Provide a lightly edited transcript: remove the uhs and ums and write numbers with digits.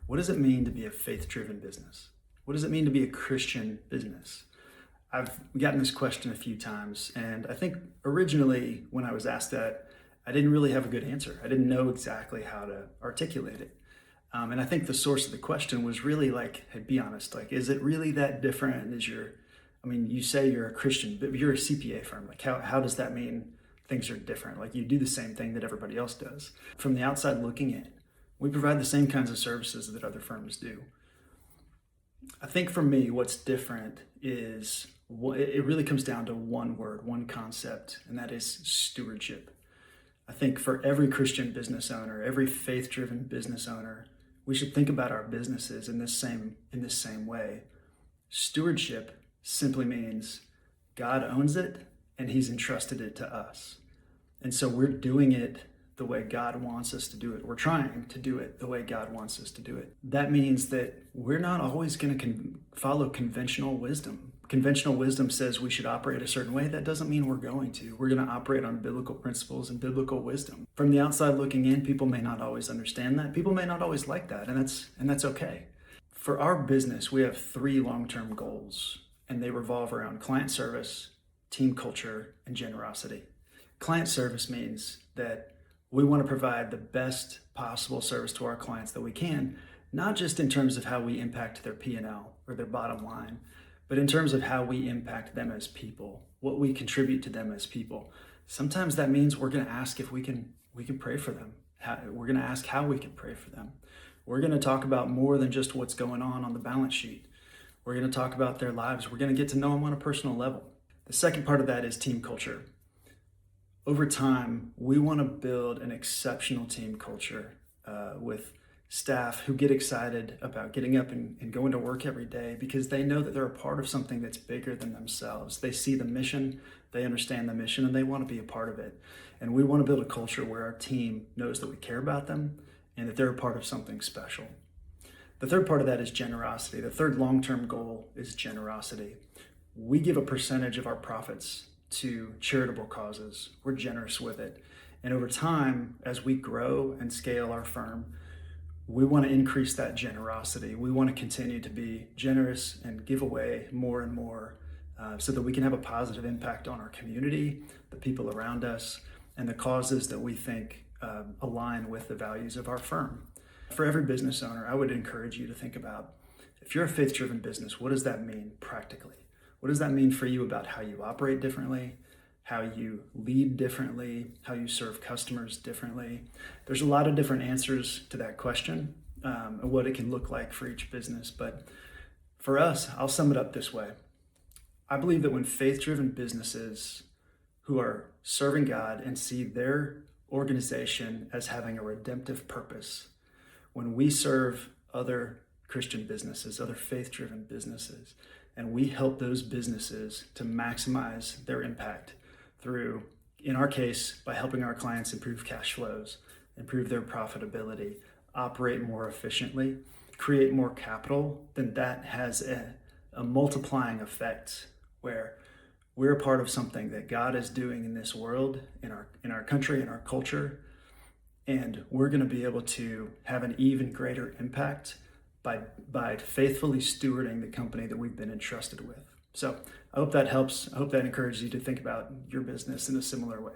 What does it mean to be a faith-driven business? What does it mean to be a Christian business? I've gotten this question a few times, and I think originally when I was asked that, I didn't really have a good answer. I didn't know exactly how to articulate it. And I think the source of the question was really like, hey, be honest, like, is it really that different? You say you're a Christian, but you're a CPA firm. Like, how does that mean things are different? Like, you do the same thing that everybody else does. From the outside looking in, we provide the same kinds of services that other firms do. I think for me, what's different is it really comes down to one word, one concept, and that is stewardship. I think for every Christian business owner, every faith-driven business owner, we should think about our businesses in this same way. Stewardship simply means God owns it and he's entrusted it to us. And so we're doing it the way God wants us to do it. We're trying to do it the way God wants us to do it. That means that we're not always going to follow conventional wisdom. Conventional wisdom says we should operate a certain way. That doesn't mean we're going to. We're going to operate on biblical principles and biblical wisdom. From the outside looking in, people may not always understand that. People may not always like that, and that's okay. For our business, we have 3 long-term goals, and they revolve around client service, team culture, and generosity. Client service means that we want to provide the best possible service to our clients that we can, not just in terms of how we impact their P&L or their bottom line, but in terms of how we impact them as people, what we contribute to them as people. Sometimes that means we're going to ask if we can pray for them. We're going to ask how we can pray for them. We're going to talk about more than just what's going on the balance sheet. We're going to talk about their lives. We're going to get to know them on a personal level. The second part of that is team culture. Over time, we want to build an exceptional team culture with staff who get excited about getting up and going to work every day because they know that they're a part of something that's bigger than themselves. They see the mission, they understand the mission, and they want to be a part of it. And we want to build a culture where our team knows that we care about them and that they're a part of something special. The third part of that is generosity. The third long-term goal is generosity. We give a percentage of our profits to charitable causes. We're generous with it. And over time, as we grow and scale our firm, we want to increase that generosity. We want to continue to be generous and give away more and more so that we can have a positive impact on our community, the people around us, and the causes that we think align with the values of our firm. For every business owner, I would encourage you to think about, if you're a faith-driven business, what does that mean practically? What does that mean for you about how you operate differently, how you lead differently, how you serve customers differently? There's a lot of different answers to that question and what it can look like for each business. But for us, I'll sum it up this way. I believe that when faith-driven businesses who are serving God and see their organization as having a redemptive purpose, when we serve other Christian businesses, other faith-driven businesses, and we help those businesses to maximize their impact through, in our case, by helping our clients improve cash flows, improve their profitability, operate more efficiently, create more capital, then that has a multiplying effect where we're a part of something that God is doing in this world, in our country, in our culture, and we're going to be able to have an even greater impact by faithfully stewarding the company that we've been entrusted with. So I hope that helps. I hope that encourages you to think about your business in a similar way.